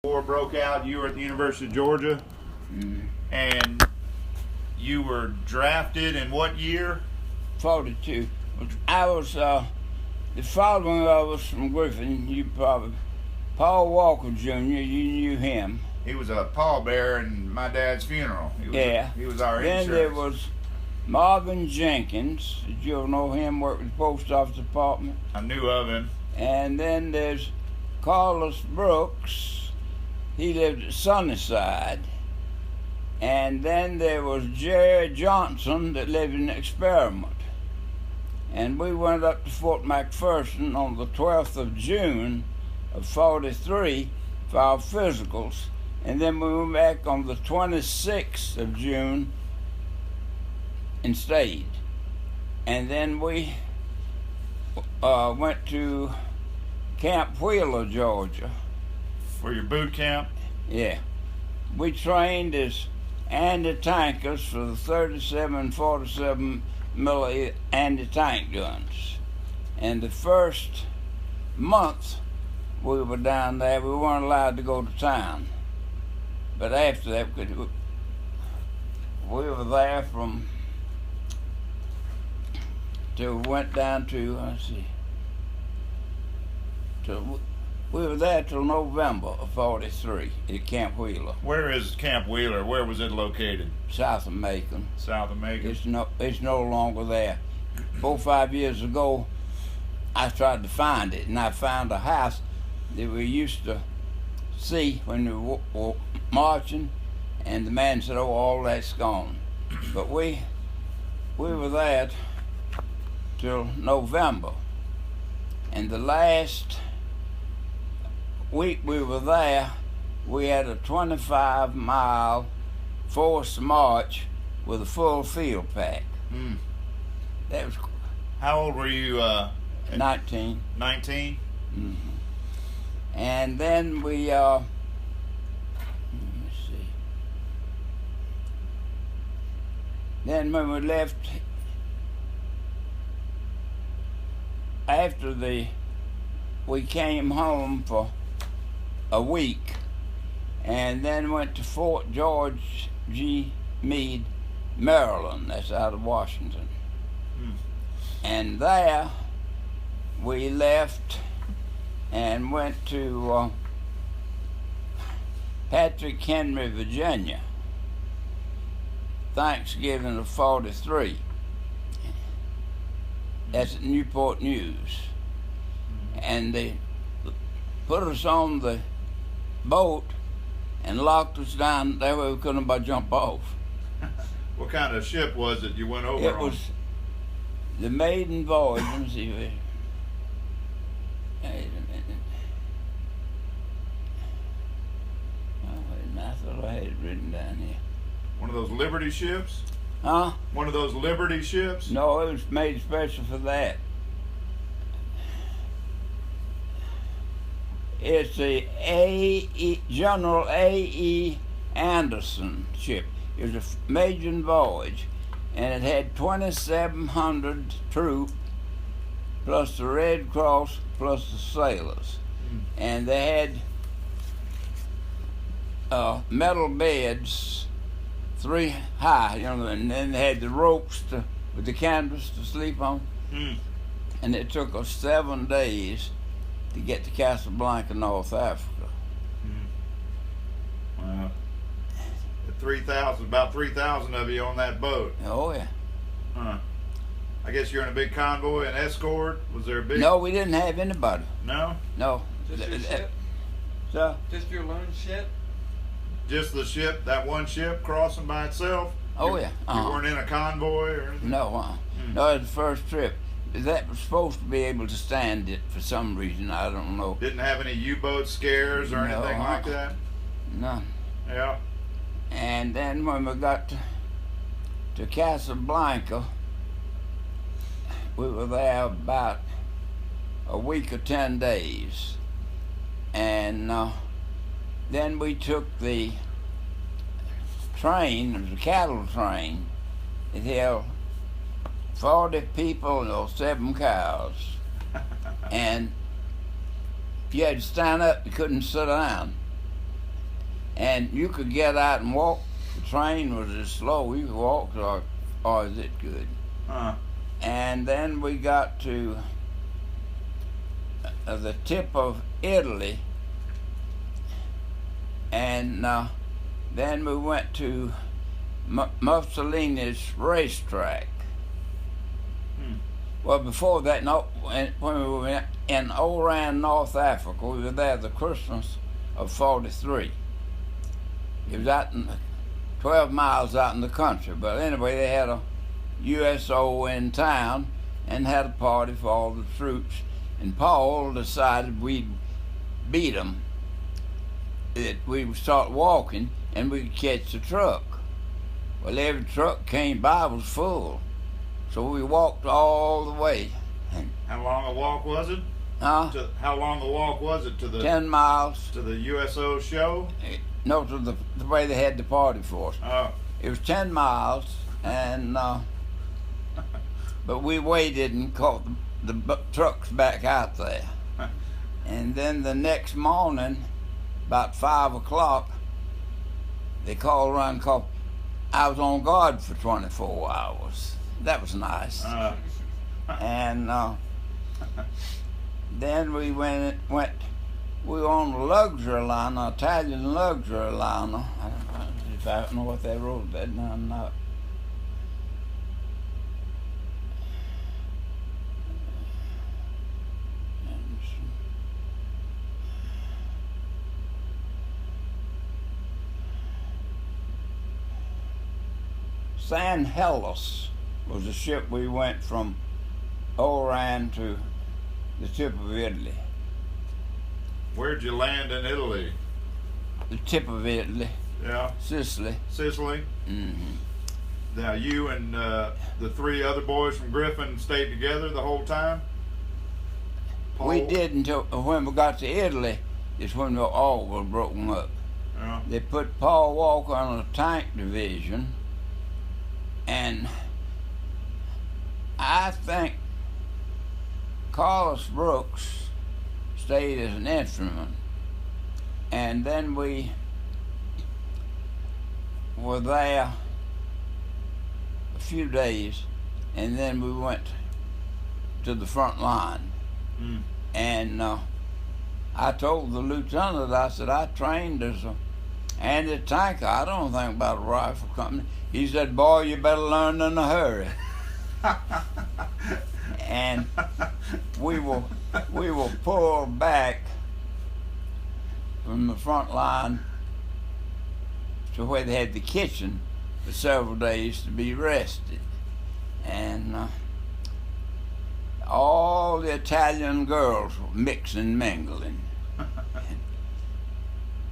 War broke out. You were at the University of Georgia, and you were drafted in what year? 42. I was, the following I was from Griffin, you probably, Paul Walker Jr., you knew him. He was a pallbearer in my dad's funeral. He was our Then insurance. there was Marvin Jenkins. Did you ever know him? Worked with the post office department. I knew of him. And then there's Carlos Brooks. He lived at Sunnyside. And then there was Jerry Johnson that lived in Experiment. And we went up to Fort McPherson on the 12th of June of 43 for our physicals. And then we went back on the 26th of June and stayed. And then we went to Camp Wheeler, Georgia. For your boot camp? Yeah. We trained as anti-tankers for the 37 and 47 milli anti-tank guns. And the first month we were down there, we weren't allowed to go to town. But after that, we were there from till we went down to, we were there till November of 43 at Camp Wheeler. Where is Camp Wheeler? Where was it located? South of Macon. South of Macon. It's no longer there. 4 or 5 years ago, I tried to find it, and I found a house that we used to see when we were marching, and the man said, "Oh, all that's gone." But we were there till November, and the last week we were there, we had a 25-mile forced march with a full field pack. That was How old were you? 19. 19? Mm-hmm. And then we, let me see. Then when we left, after we came home for a week, and then went to Fort George G. Meade, Maryland. That's out of Washington. And there we left and went to Patrick Henry, Virginia, Thanksgiving of 43. That's at Newport News. And they put us on the boat and locked us down. That way we couldn't jump off. What kind of ship was it you went over on? It was the maiden voyage. Let me see. Wait a minute. Oh, wait a minute. I thought I had it written down here. One of those Liberty ships? Huh? One of those Liberty ships? No, it was made special for that. It's the General A.E. Anderson ship. It was a maiden voyage, and it had 2,700 troops, plus the Red Cross, plus the sailors. And they had metal beds, 3 high, and then they had the ropes with the canvas to sleep on. And it took us 7 days to get to Casablanca, North Africa. Wow. About 3,000 of you on that boat. Oh, yeah. Huh. I guess you're in a big convoy, an escort. Was there a big? No, we didn't have anybody. No? No. Just your ship? So? Just your lone ship? Just the ship, that one ship crossing by itself? Oh, yeah. You weren't in a convoy or anything? No, no, it was the first trip. That was supposed to be able to stand it for some reason. I don't know. Didn't have any U-boat scares or anything like that? None. Yeah. And then when we got to Casablanca, we were there about a week or 10 days. And then we took the train, it was a cattle train. It held 40 people and 7 cows. And you had to stand up, you couldn't sit down. and you could get out and walk. The train was as slow. You could walk, or is it good? And then we got to the tip of Italy, and then we went to Mussolini's racetrack. Well, before that, when we were in Oran, North Africa, we were there the Christmas of '43. It was out 12 miles out in the country, but anyway, they had a USO in town and had a party for all the troops, and Paul decided we'd beat them, that we would start walking and we'd catch the truck. Well, every truck came by was full, so we walked all the way. How long a walk was it? How long a walk was it to the 10 miles. To the USO show? No, to the way they had the party for us. Oh. It was 10 miles, and but we waited and caught the trucks back out there. And then the next morning, about 5 o'clock, they called around and called. I was on guard for 24 hours. That was nice. And then we went. We were on a luxury liner, Italian luxury liner. I don't know what they wrote that down now. San Hellas was the ship we went from Oran to the tip of Italy. Where'd you land in Italy? The tip of Italy. Yeah. Sicily. Sicily? Mm-hmm. Now you and the 3 other boys from Griffin stayed together the whole time? Paul? We did until when we got to Italy is when we all were broken up. Yeah. They put Paul Walker on a tank division, and I think Carlos Brooks stayed as an instrument, and then we were there a few days, and then we went to the front line. And I told the lieutenant, I said, I trained as a anti-tanker. I don't think about a rifle company. He said, boy, you better learn in a hurry. And we were pulled back from the front line to where they had the kitchen for several days to be rested. And all the Italian girls were mixing, mingling.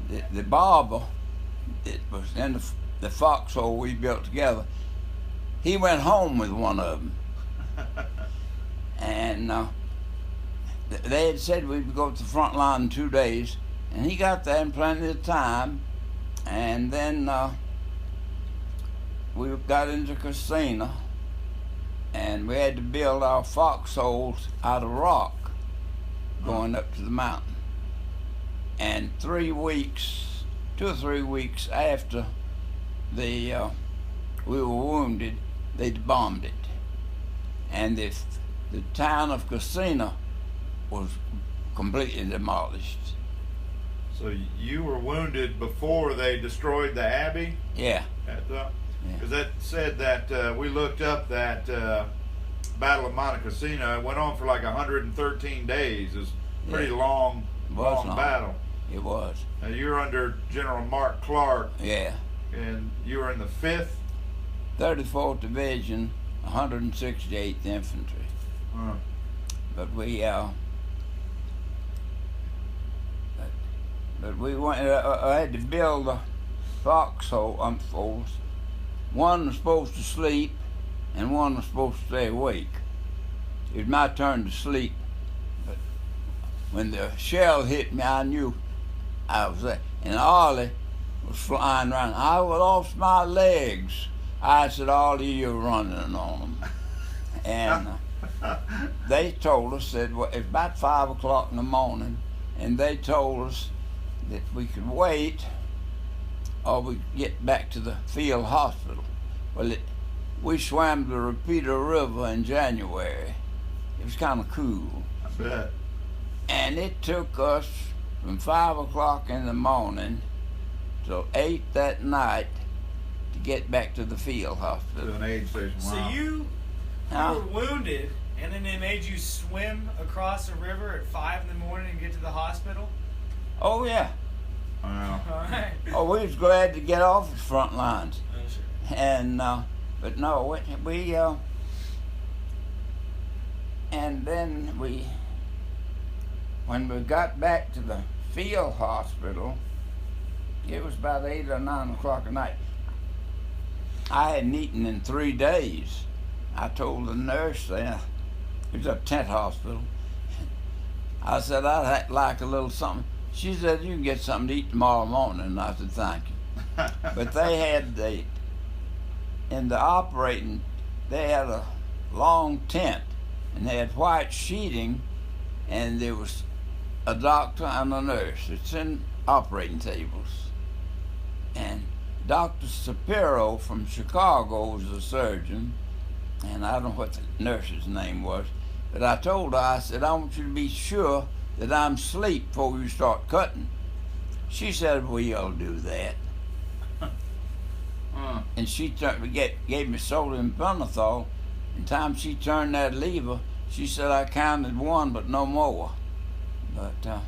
The barber that was in the foxhole we built together, he went home with one of them. And they had said we'd go to the front line in 2 days, and he got there in plenty of time. And then we got into Cassino, and we had to build our foxholes out of rock going up to the mountain. And 3 weeks, 2 or 3 weeks after we were wounded, they bombed it. And the town of Cassino was completely demolished. So you were wounded before they destroyed the Abbey? Yeah. Because that said that we looked up that Battle of Monte Cassino. It went on for like 113 days. It was a pretty long battle. It was. Now you were under General Mark Clark. Yeah. And you were in the 5th? 34th Division, 168th Infantry. But we went. I had to build a foxhole folds. One was supposed to sleep, and one was supposed to stay awake. It was my turn to sleep, but when the shell hit me, I knew I was there. And Ollie was flying around. I lost my legs. I said, Ollie, you're running on them. And they told us that it was about 5 o'clock in the morning, and they told us that we could wait or we get back to the field hospital. Well, we swam the Repeater River in January. It was kind of cool. I bet. And it took us from 5 o'clock in the morning till 8 that night to get back to the field hospital. To an aid station. Wow. So you Huh? were wounded, and then they made you swim across a river at 5 in the morning and get to the hospital? Oh, yeah. Wow. All right. Oh, we was glad to get off the front lines. Oh, sure. And, but no, we and then when we got back to the field hospital, it was about 8 or 9 o'clock at night. I hadn't eaten in 3 days. I told the nurse there, it was a tent hospital, I said, I'd like a little something. She said, you can get something to eat tomorrow morning. And I said, thank you. But they had in the operating, they had a long tent, and they had white sheeting, and there was a doctor and a nurse. It's in operating tables. And Dr. Shapiro from Chicago was the surgeon, and I don't know what the nurse's name was, but I told her, I said, I want you to be sure that I'm asleep before you start cutting. She said, we'll do that. And she gave me sodium pentothal, and time she turned that lever, she said I counted 1, but no more. But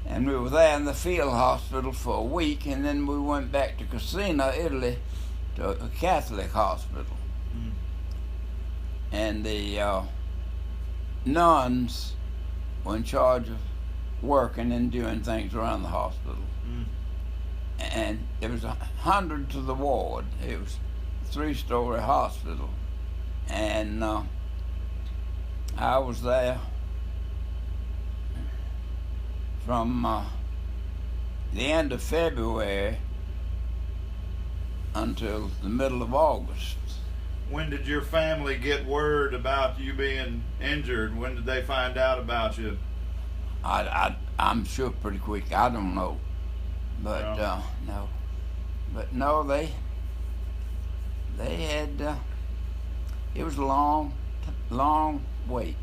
and we were there in the field hospital for a week, and then we went back to Cassino, Italy, to a Catholic hospital. And the nuns were in charge of working and doing things around the hospital. And there was 100 to the ward. It was a 3-story hospital. And I was there from the end of February until the middle of August. When did your family get word about you being injured? When did they find out about you? I'm sure pretty quick. I don't know. But no. But no, they had it was a long wait.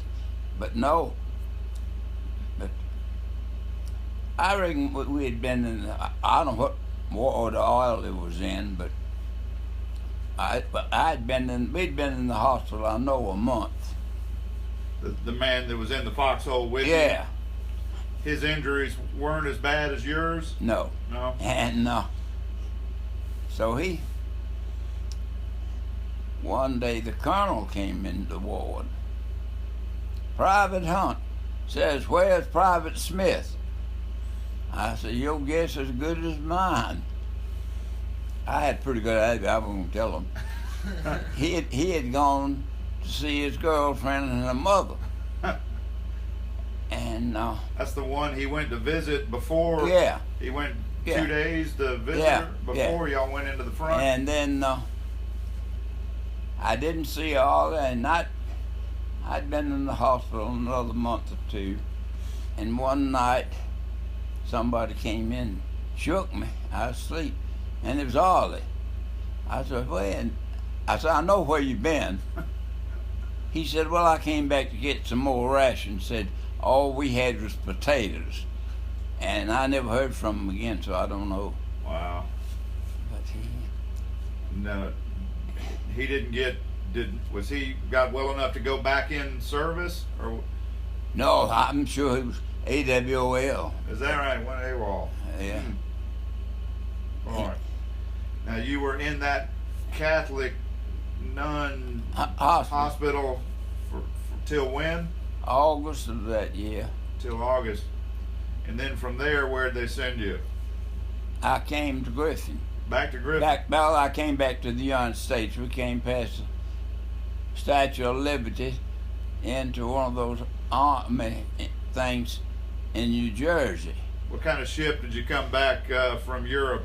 But no. But I reckon we had been in I don't know what water oil it was in, but we'd been in the hospital, I know, a month. The man that was in the foxhole with you? Yeah. His injuries weren't as bad as yours? No. No? And so one day the colonel came in the ward. Private Hunt says, where's Private Smith? I said, your guess is as good as mine. I had a pretty good idea. I wasn't going to tell him. He had gone to see his girlfriend and her mother. And that's the one he went to visit before. Yeah. He went 2 Yeah. days to visit Yeah. her before y'all went into the front. And then I didn't see her all that night. I'd been in the hospital another month or 2, and one night somebody came in, shook me. I was asleep, and it was Ollie. I said, well, I know where you've been. He said, well, I came back to get some more rations. Said, all we had was potatoes. And I never heard from him again, so I don't know. Wow. But No, he didn't get. Was he got well enough to go back in service, or no, I'm sure he was AWOL. is that right? Went AWOL. Yeah. All right. Now you were in that Catholic nun hospital for till when? August of that year. Till August. And then from there, where'd they send you? I came to Griffin. Back to Griffin? Well, I came back to the United States. We came past the Statue of Liberty into one of those army things in New Jersey. What kind of ship did you come back from Europe?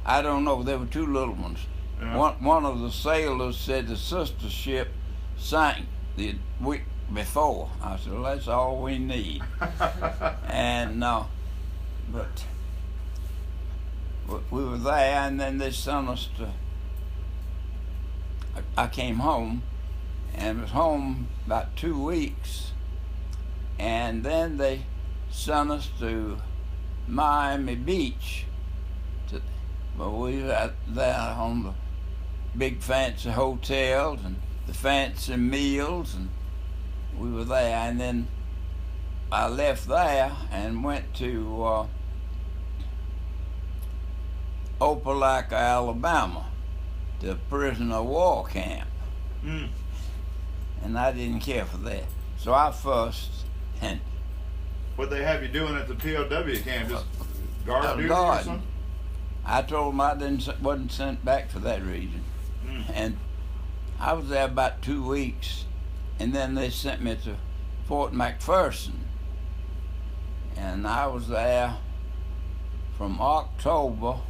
I don't know. There were 2 little ones. Yeah. One of the sailors said the sister ship sank the week before. I said, well, that's all we need. And but we were there, and then they sent us to. I came home, and was home about 2 weeks, and then they sent us to Miami Beach. Well, we were there on the big fancy hotels and the fancy meals, and we were there. And then I left there and went to Opelika, Alabama, to a prisoner of war camp. And I didn't care for that. So I fussed. And what they have you doing at the POW camp? Just guard duty or guard. something? I told them I wasn't sent back for that reason. And I was there about 2 weeks, and then they sent me to Fort McPherson. And I was there from October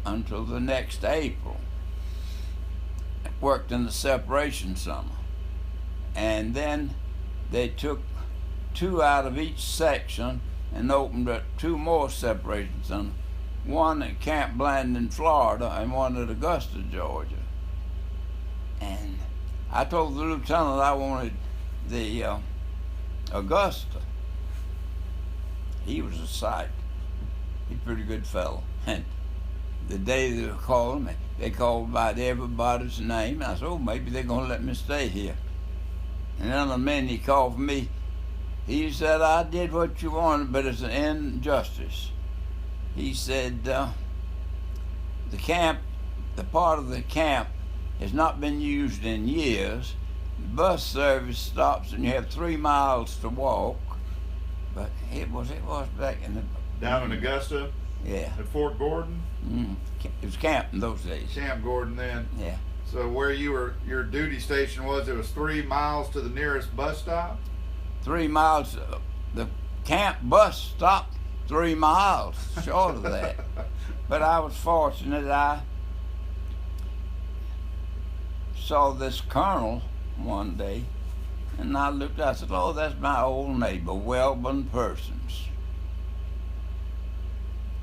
until the next April. Worked in the separation summer. And then they took 2 out of each section and opened up 2 more separation centers. One at Camp Blanding, Florida, and one at Augusta, Georgia. And I told the lieutenant I wanted the Augusta. He was a sight. He's a pretty good fellow. And the day they were calling me, they called about everybody's name. And I said, oh, maybe they're going to let me stay here. And then the minute he called for me, he said, I did what you wanted, but it's an injustice. He said, the part of the camp has not been used in years. The bus service stops and you have 3 miles to walk. But it was back in the... Down in Augusta? Yeah. At Fort Gordon? It was camp in those days. Camp Gordon then? Yeah. So where your duty station was, it was 3 miles to the nearest bus stop? 3 miles. The camp bus stopped 3 miles short of that. But I was fortunate. I saw this colonel one day, and I looked, I said, oh, that's my old neighbor, Welborn Persons.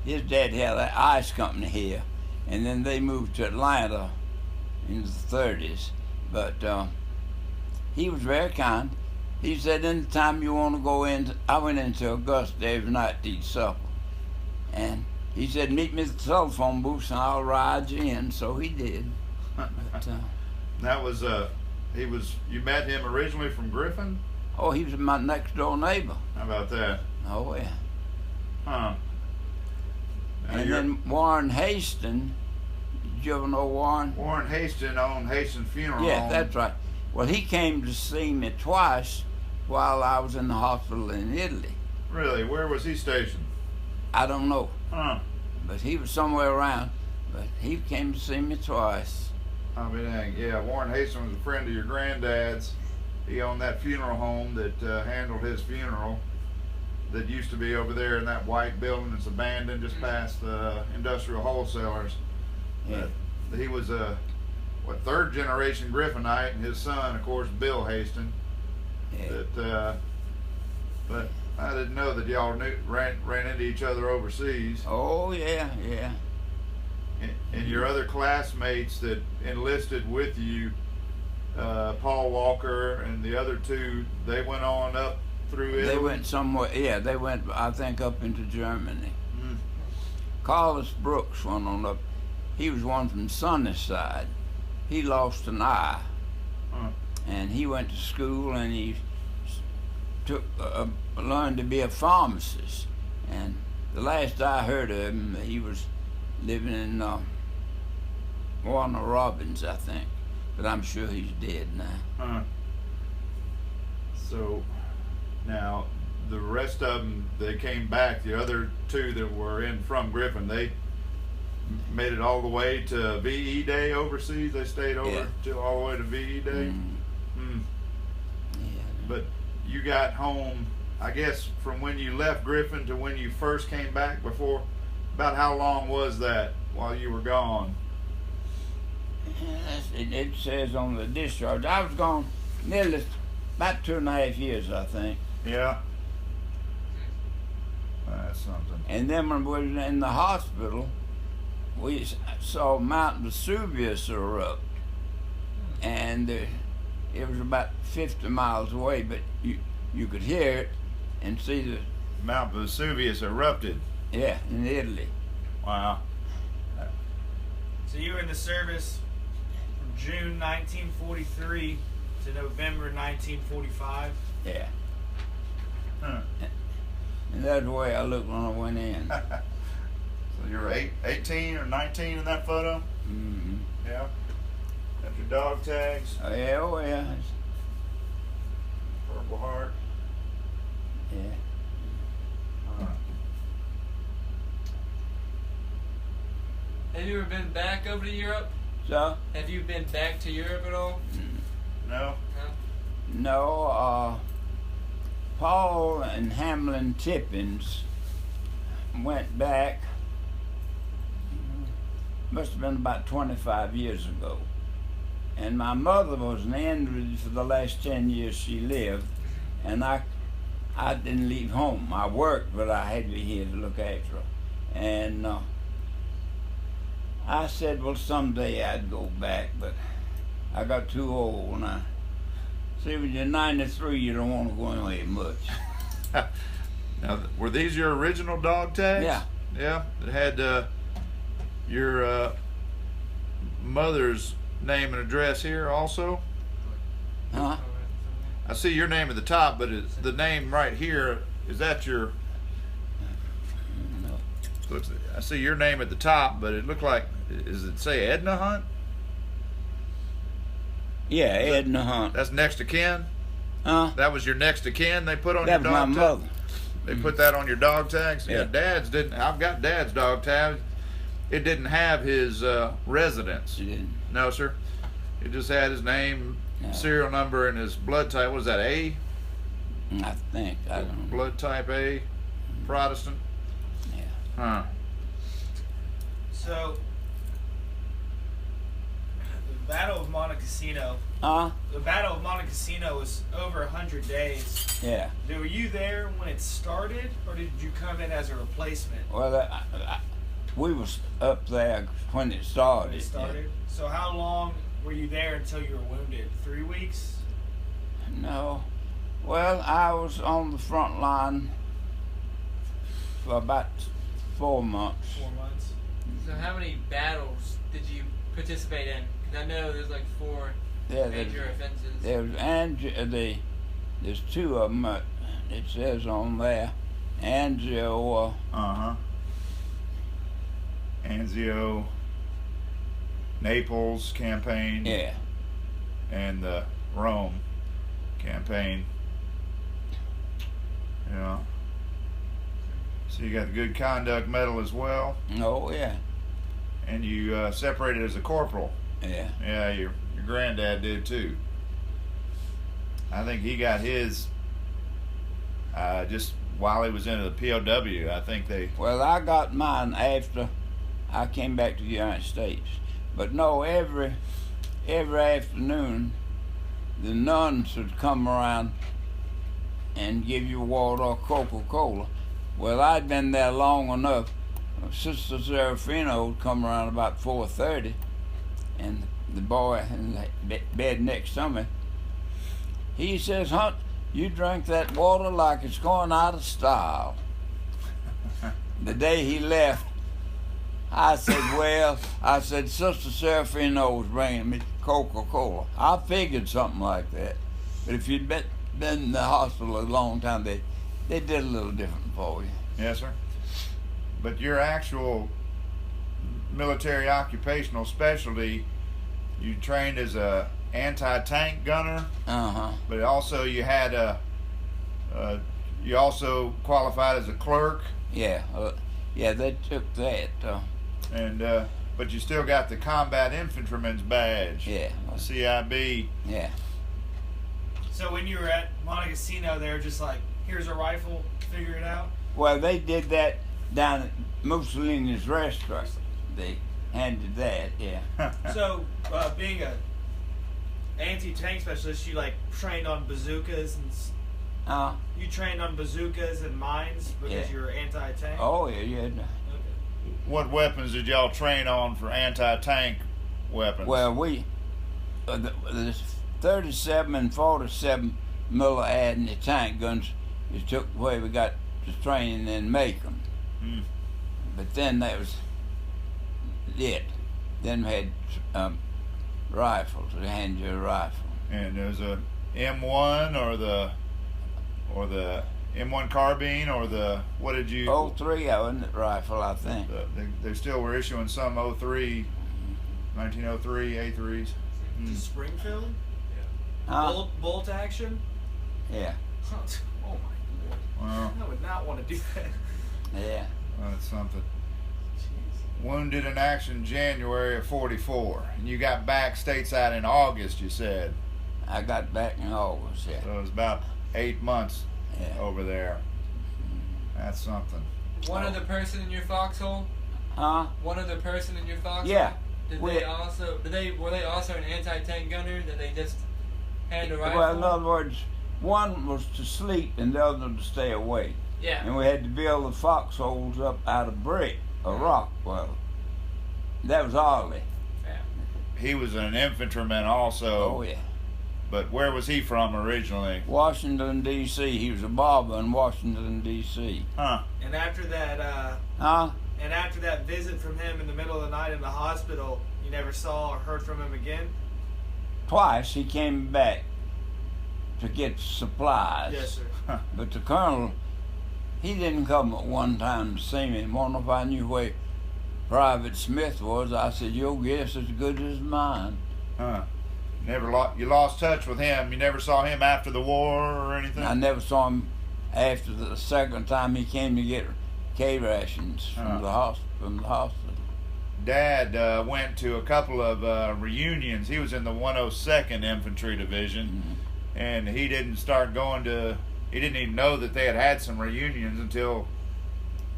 His dad had an ice company here, and then they moved to Atlanta in the 30s. But he was very kind. He said, anytime you want to go in, I went into Augusta every night to eat supper. And he said, meet me at the telephone booth and I'll ride you in. So he did. But, that was, you met him originally from Griffin? Oh, he was my next door neighbor. How about that? Oh, yeah. Huh. And then Warren Hastings, did you ever know Warren? Warren Hastings owned Hastings Funeral Home. Yeah, that's right. Well, he came to see me twice while I was in the hospital in Italy. Really? Where was he stationed? I don't know. Huh. But he was somewhere around. But he came to see me twice. I mean, dang. Yeah, Warren Hastings was a friend of your granddad's. He owned that funeral home that handled his funeral that used to be over there in that white building that's abandoned just past the industrial wholesalers. Yeah. He was a third generation Griffinite, and his son, of course, Bill Hastings. Yeah. But I didn't know that y'all ran into each other overseas. Oh, yeah, yeah. And your other classmates that enlisted with you, Paul Walker and the other 2, they went on up through Italy? They went somewhere, yeah, they went, I think, up into Germany. Carlos Brooks went on up. He was one from Sonny's side. He lost an eye. And he went to school and he learned to be a pharmacist. And the last I heard of him, he was living in Warner Robins, I think. But I'm sure he's dead now. So now the rest of them, they came back. The other 2 that were in from Griffin, they made it all the way to VE Day overseas. They stayed over till all the way to VE Day. Yeah. But you got home, I guess, from when you left Griffin to when you first came back. Before, about how long was that while you were gone? It says on the discharge. I was gone nearly about 2.5 years, I think. Yeah. That's something. And then when we was in the hospital, we saw Mount Vesuvius erupt, and it was about 50 miles away, but you could hear it and see the Mount Vesuvius erupted. yeah in Italy. Wow. So you were in the service from June 1943 to November 1945. Yeah, Huh. and that's the way I looked when I went in. So you were 18 or 19 in that photo? Mm-hmm. Yeah. Got your dog tags, Oh yeah, oh yeah, Purple Heart. yeah. Have you ever been back over to Europe? So Have you been back to Europe at all? No? no, Paul and Hamlin Tippins went back. Must have been about 25 years ago. And my mother was an invalid for the last 10 years she lived, and I didn't leave home. I worked, but I had to be here to look after her. And I said, well, someday I'd go back, but I got too old. And I see, when you're 93, you don't want to go anywhere much. Now, were these your original dog tags? Yeah. Yeah. It had your mother's name and address here also. Huh? I see your name at the top, but it's the name right here. Is that your? No. I see your name at the top, but it looked like. Does it say Edna Hunt? Yeah, Edna Hunt. That's next to kin. Huh? That was your next to kin. They put on That your was my dog tag. mother. They put that on your dog tags. Yeah. Dad's didn't. I've got Dad's dog tag. It didn't have his residence. She didn't. No, sir. It just had his name, No. serial number, and his blood type. What was that? A? I think. I don't know. Blood type A. Protestant. Yeah. Huh. So the Battle of Monte Cassino. Huh? The Battle of Monte Cassino was over 100 days. Yeah. Were you there when it started, or did you come in as a replacement Well, we was up there when it started. when it started? So how long were you there until you were wounded? 3 weeks? Yeah. No. Well, I was on the front line for about 4 months. 4 months? So how many battles did you participate in? Because I know there's like 4 Yeah, major offenses. there's 2 of them. It says on there, Anzio. Anzio, Naples campaign, Yeah. and the Rome campaign. Yeah. So you got the Good Conduct Medal as well, Oh yeah. and you separated as a corporal. Yeah. Yeah, your granddad did too. I think he got his just while he was in the POW. I think they. Well, I got mine after I came back to the United States. But no, every afternoon, the nuns would come around and give you water or Coca-Cola. Well, I'd been there long enough. Sister Serafina would come around about 4:30, and the boy in the bed next to me, he says, "Hunt, you drink that water like it's going out of style." The day he left, I said, Sister Serafina was bringing me Coca-Cola. I figured something like that. But if you'd been in the hospital a long time, they did a little different for you. Yes, sir. But your actual military occupational specialty, you trained as a anti-tank gunner, but also you had you also qualified as a clerk. Yeah, they took that. And but you still got the combat infantryman's badge. Yeah. CIB. Yeah. So when you were at Monte Cassino, they were just like, here's a rifle, figure it out? Well, they did that down at Mussolini's restaurant. They handed that, yeah. So being a anti-tank specialist, you like trained on bazookas You trained on bazookas and mines because Yeah. you're anti-tank? Oh, yeah. Okay. What weapons did y'all train on for anti-tank weapons? Well, the 37 and 47 Miller anti-tank guns is took away. We got to train and make them. But then that was it. Then we had rifles. They hand you a rifle. And there's a M1 or the M1 carbine or the, what did you? 03 rifle, I think. They still were issuing some 1903 A3s. To Springfield? Huh? Bolt action? Yeah. Oh my lord. Well, I would not want to do that. Yeah. that's something. Jeez. Wounded in action January of 44. And you got back stateside in August, you said. I got back in August, yeah. So it was about 8 months Yeah. over there. That's something. One other person in your foxhole? Huh? One other person in your foxhole? Yeah. Were they also an anti-tank gunner that they just had a rifle? Well, in other words, one was to sleep and the other to stay awake. Yeah. And we had to build the foxholes up out of brick or rock. Well, that was Ollie. Yeah. He was an infantryman also. Oh, yeah. But where was he from originally? Washington, D.C. He was a barber in Washington, D.C. Huh. And after that, Huh? and after that visit from him in the middle of the night in the hospital, you never saw or heard from him again? Twice he came back to get supplies. Yes, sir. But the colonel, he didn't come at one time to see me. And wonder if I knew where Private Smith was. I said, your guess is as good as mine. Huh. You lost touch with him. You never saw him after the war or anything? I never saw him after the second time he came to get K rations from the hospital. Dad went to a couple of reunions. He was in the 102nd Infantry Division, and he didn't start going to. He didn't even know that they had some reunions until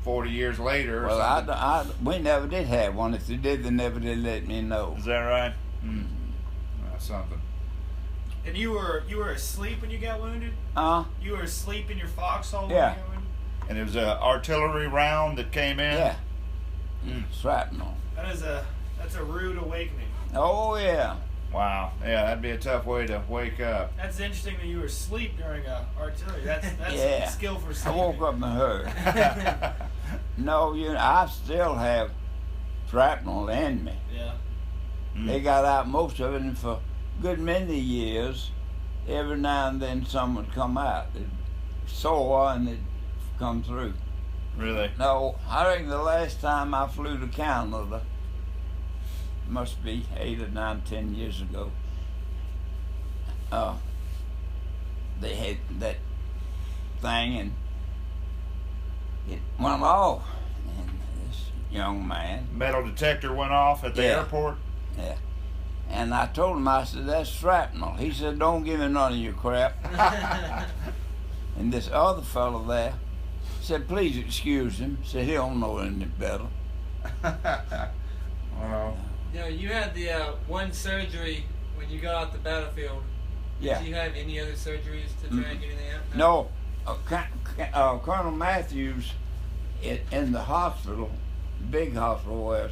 40 years later. Or Well, we never did have one. If they did, they never did let me know. Is that right? That's something. And you were asleep when you got wounded? You were asleep in your foxhole Yeah. when you got wounded? And it was an artillery round that came in. Yeah. Shrapnel. That's a rude awakening. Oh, yeah. Wow. Yeah, that'd be a tough way to wake up. That's interesting that you were asleep during artillery. That's Yeah. a skill for I sleeping. woke up and heard. No, I still have shrapnel in me. Yeah. They got out most of it, and for a good many years, every now and then some would come out. It'd soar and it'd come through. Really? No, I reckon the last time I flew to Canada must be 8 or 9, 10 years ago. They had that thing and it went off. And this young man, Metal detector went off at the Yeah. airport? yeah. And I told him, I said, that's shrapnel. He said, don't give me none of your crap. And this other fellow there said, please excuse him. Said, he don't know any better. Well, You had the one surgery when you got off the battlefield. Yeah. Did you have any other surgeries to try and get anything out? No, Colonel Matthews in the hospital, big hospital was,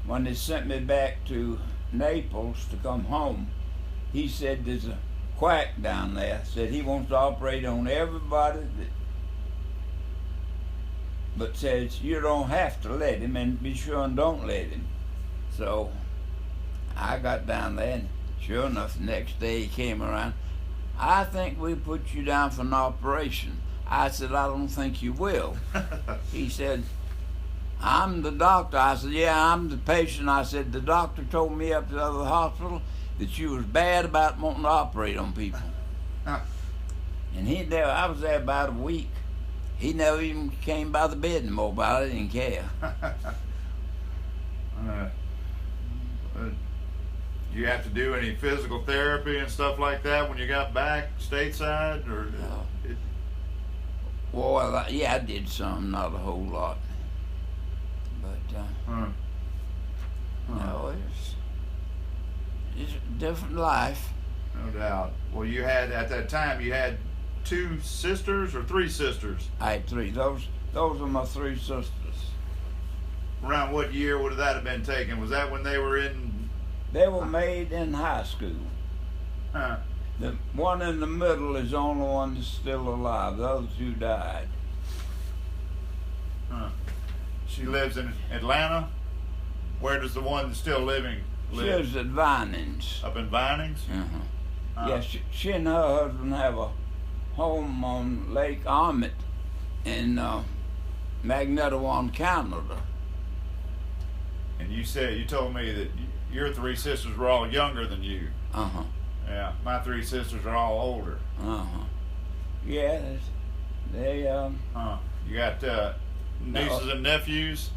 when they sent me back to Naples to come home, he said there's a quack down there. Said he wants to operate on everybody, but says you don't have to let him, and be sure and don't let him. So I got down there, and sure enough, the next day he came around. I think we put you down for an operation. I said, I don't think you will. He said, I'm the doctor. I said, yeah, I'm the patient. I said, the doctor told me up to the other hospital that you was bad about wanting to operate on people. And I was there about a week. He never even came by the bed anymore, but I didn't care. you have to do any physical therapy and stuff like that when you got back stateside, or? Well, yeah, I did some, not a whole lot. But, no, it's a different life. No doubt. Well, you had, at that time, you had two sisters or three sisters? I had three. Those are my three sisters. Around what year would that have been taken? Was that when they were in? They were made in high school. Huh. The one in the middle is the only one that's still alive. The other two died. Huh. She lives in Atlanta. Where does the one that's still living She live? lives at Vinings. Up in Vinings? Yeah, she and her husband have a home on Lake Armit in Magnetawan, Canada. And you told me that your three sisters were all younger than you. Uh-huh. Yeah, my three sisters are all older. Uh-huh. Yeah, they Huh. You got nieces and nephews?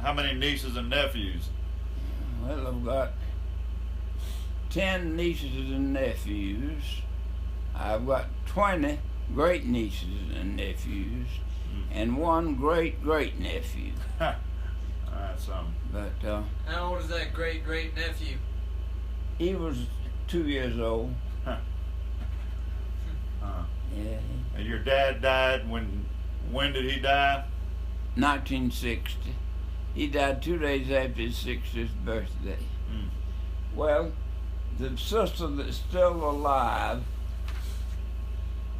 How many nieces and nephews? well, I've got 10 nieces and nephews. I've got 20 great nieces and nephews, and one great nephew. That's But How old is that great nephew? he was 2 years old. Huh. Yeah, And your dad died when did he die? 1960. He died 2 days after his 60th birthday. Mm. Well, the sister that's still alive,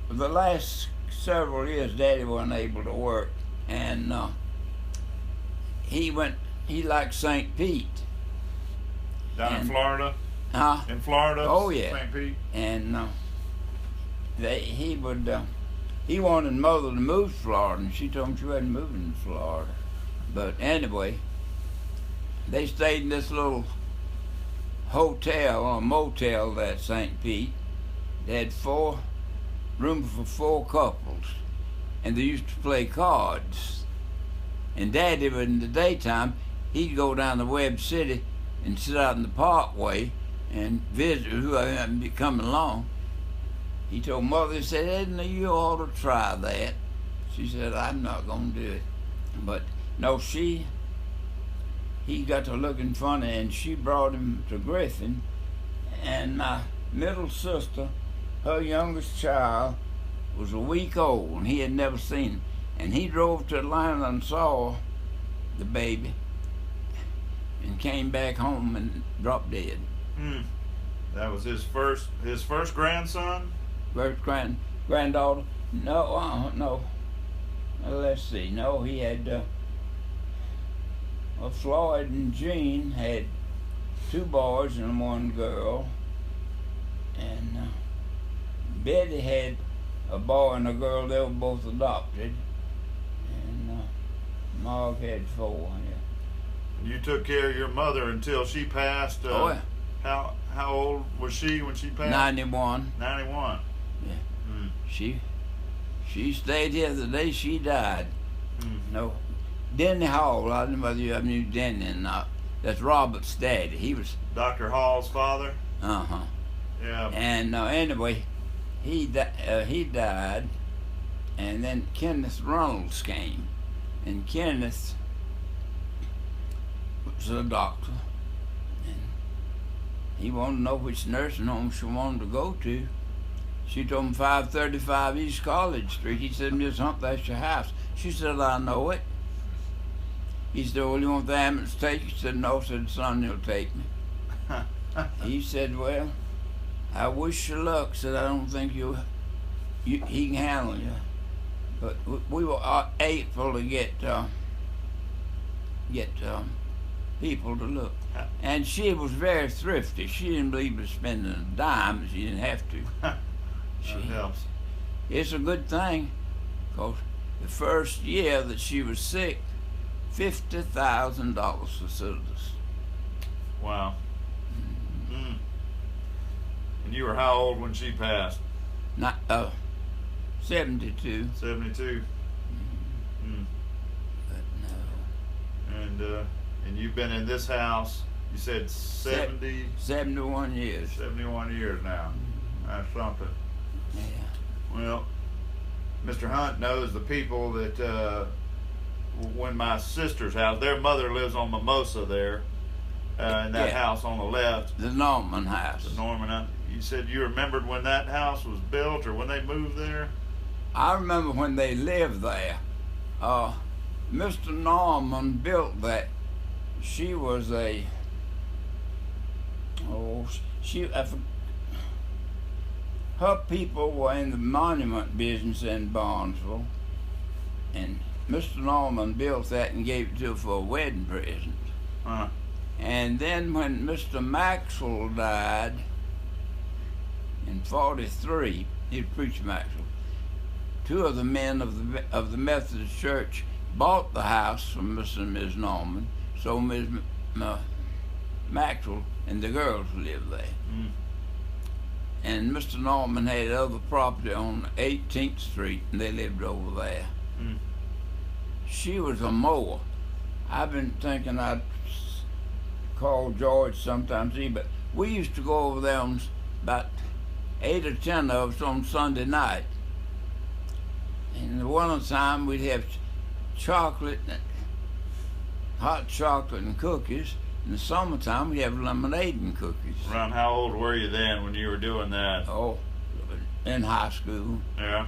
for the last several years, Daddy wasn't able to work, and he liked St. Pete. Down in Florida? Huh? In Florida? Oh, yeah. St. Pete? And he wanted Mother to move to Florida, and she told him she wasn't moving to Florida. But anyway, they stayed in this little hotel or motel at St. Pete. They had room for 4 couples, and they used to play cards. And Daddy, in the daytime, he'd go down to Webb City and sit out in the parkway and visit who happened to be coming along. He told Mother, he said, Edna, you ought to try that. She said, I'm not going to do it. But no, he got to looking funny, and she brought him to Griffin. And my middle sister, her youngest child, was a week old, and he had never seen him. And he drove to Atlanta and saw the baby and came back home and dropped dead. That was his first grandson? First granddaughter? No, no. Let's see. No, he had Floyd and Jean had 2 boys and 1 girl, and Betty had a boy and a girl. They were both adopted, and Mark had 4. Yeah. You took care of your mother until she passed. Oh, yeah. How old was she when she passed? 91. 91. Yeah. She stayed here the day she died. No, Denny Hall. I don't know whether you ever knew Denny or not. That's Robert's daddy. He was Dr. Hall's father? Yeah. And anyway, he died, and then Kenneth Reynolds came, and Kenneth was a doctor, and he wanted to know which nursing home she wanted to go to. She told him 535 East College Street. He said, Miss Hunt, that's your house. She said, I know it. He said, well, you want the ambulance to take you? She said, no. Said, Sonny will take me. He said, well, I wish you luck. Said, I don't think he can handle you. But we were able to get people to look. And she was very thrifty. She didn't believe in spending a dime. She didn't have to. That helps. It's a good thing, because the first year that she was sick, $50,000 for service. Wow. And you were how old when she passed? 72. 72. But no. And you've been in this house, you said 71 years. 71 years now. That's something. Yeah. Well, Mr. Hunt knows the people that when my sister's house, their mother lives on Mimosa there, in that Yeah. house on the left. The Norman house. The Norman. You said you remembered when that house was built or when they moved there? I remember when they lived there. Mr. Norman built that. She was a. Her people were in the monument business in Barnesville, and Mr. Norman built that and gave it to her for a wedding present. Uh, And then when Mr. Maxwell died in '43, he was Preacher Maxwell. Two of the men of the Methodist Church bought the house from Mr. and Ms. Norman, so Ms. Maxwell and the girls lived there. mm, And Mr. Norman had other property on 18th Street, and they lived over there. mm. She was a mower. I've been thinking I'd call George sometimes, but we used to go over there on about 8 or 10 of us on Sunday night. And in the winter time, we'd have chocolate, hot chocolate and cookies. In the summertime, we'd have lemonade and cookies. Around how old were you then when you were doing that? Oh, in high school. Yeah.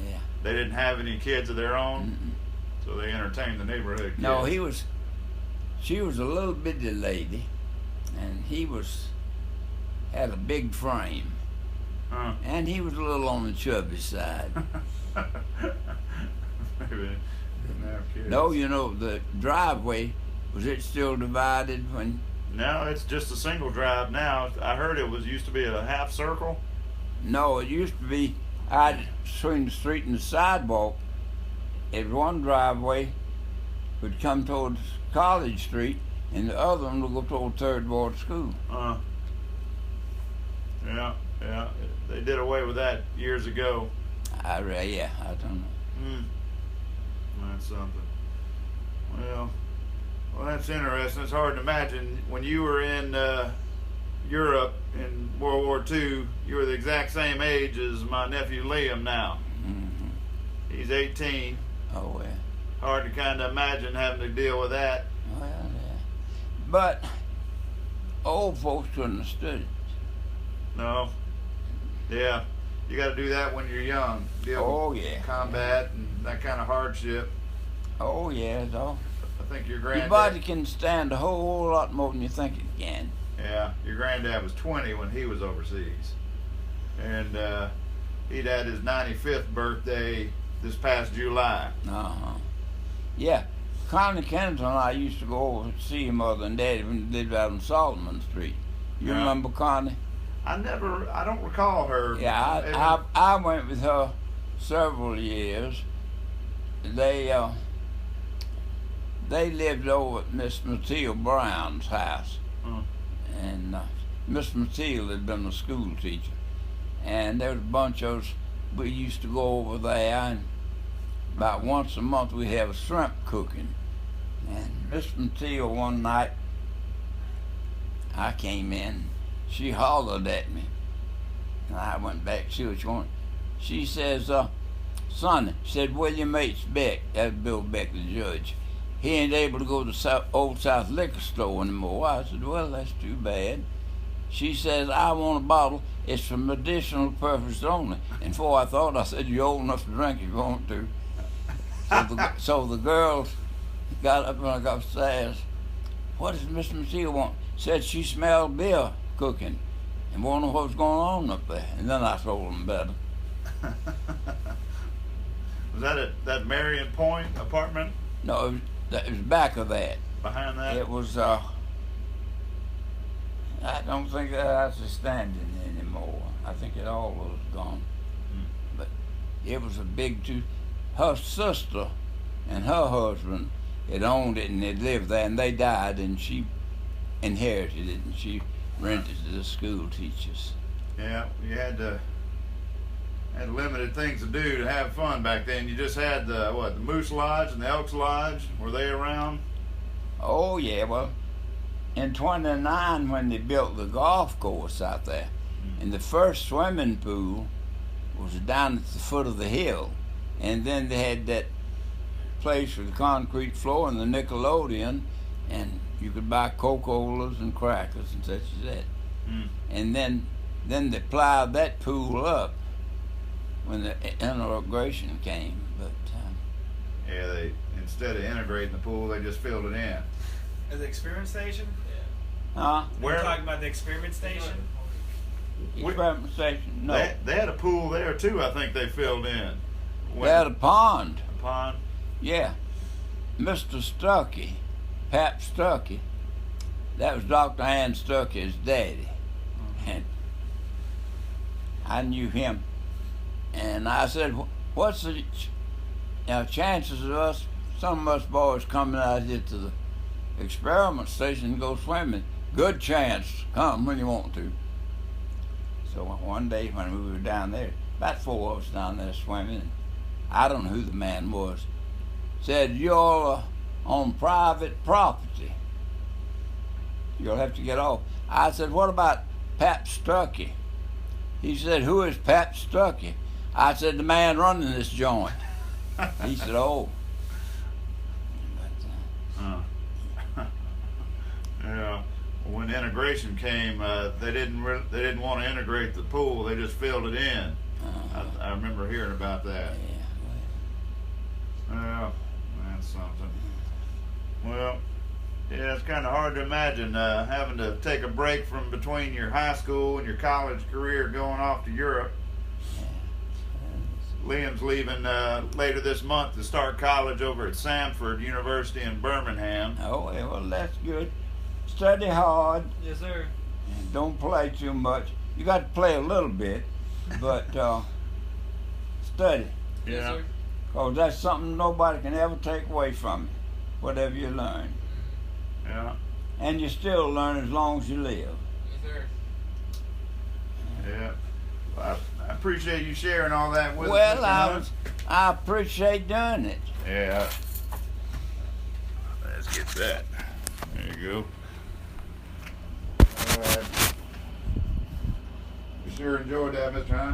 Yeah. They didn't have any kids of their own, Mm-mm. so they entertained the neighborhood kids. No, she was a little bitty lady, and had a big frame, Huh. and he was a little on the chubby side. Maybe they didn't have kids. No, you know, the driveway, was it still divided when? No, it's just a single drive now. I heard it used to be a half circle. No, it used to be between the street and the sidewalk. It was one driveway would come towards College Street, and the other one would go toward Third Ward School. Yeah. They did away with that years ago. I don't know. That's something. Well, that's interesting. It's hard to imagine when you were in Europe in World War II. You were the exact same age as my nephew Liam now. Mm-hmm. He's 18. Oh well. Hard to kind of imagine having to deal with that. Well, yeah. But old folks couldn't have stood it. No. Yeah. You got to do that when you're young. Deal Oh with yeah. combat and that kind of hardship. Oh yeah, though. I think your Your granddad. body can stand a whole lot more than you think it can. Yeah, your granddad was 20 when he was overseas, and he'd had his 95th birthday this past July. Yeah, Connie Kennedy and I used to go over to see your mother and daddy when they lived out on Solomon Street. You Yeah. remember Connie? I don't recall her. Yeah, I went with her several years. They lived over at Miss Matilda Brown's house. Mm. And Miss Matilda had been a school teacher. And there was a bunch of us, we used to go over there, and about once a month we'd have a shrimp cooking. And Miss Matilda one night, I came in, she hollered at me. And I went back to see what she wanted. She says, Sonny, said William H. Beck, that's Bill Beck, the judge, he ain't able to go to Old South Liquor Store anymore. I said, well, that's too bad. She says, I want a bottle. It's for medicinal purposes only. And before I thought, I said, you're old enough to drink if you want to. So the girls got up and I got upstairs. What does Miss Matilda want? Said she smelled beer cooking and wanted to know what was going on up there. And then I told them better. Was that at that Marion Point apartment? No, it was back of that. Behind that? It was, I don't think that house is standing anymore. I think it all was gone. But it was a big her sister and her husband had owned it and they'd lived there, and they died, and she inherited it, and she rented to the school teachers. Yeah, you had limited things to do to have fun back then. You just had the Moose Lodge and the Elks Lodge. Were they around? Oh yeah, well, in '29 when they built the golf course out there, and the first swimming pool was down at the foot of the hill, and then they had that place with the concrete floor and the Nickelodeon, and You could buy Coca-Colas and crackers and such as that. Mm. And then they plowed that pool up when the integration came. But Yeah, they instead of integrating the pool, they just filled it in. At the experiment station? Where- We're talking about the experiment station? experiment station, no. They had a pool there too. I think they filled in. They had a pond. A pond. Yeah. Mr. Stuckey, Pap Stuckey, that was Dr. Ann Stuckey's daddy. And I knew him. And I said, what's the chances of us, some of us boys coming out here to the experiment station and go swimming? Good chance. Come when you want to. So one day when we were down there, about 4 of us down there swimming, I don't know who the man was, said, you're on private property. You'll have to get off. I said, what about Pap Stuckey? He said, who is Pap Stuckey? I said, the man running this joint. He said, oh. Yeah. When integration came, they didn't want to integrate the pool. They just filled it in. I remember hearing about that. Yeah, that's something. Well, yeah, it's kind of hard to imagine having to take a break from between your high school and your college career going off to Europe. Liam's leaving later this month to start college over at Samford University in Birmingham. Oh, yeah, well, that's good. Study hard. Yes, sir. And don't play too much. You got to play a little bit, but study. Yes, Yeah. sir. Because that's something nobody can ever take away from you, whatever you learn. Yeah. And you still learn as long as you live. Yes, sir. Yeah. Well, I appreciate you sharing all that with us. Well, Mr. Hunt. I appreciate doing it. Yeah. Let's get that. There you go. All right. You sure enjoyed that, Mr. Hunt.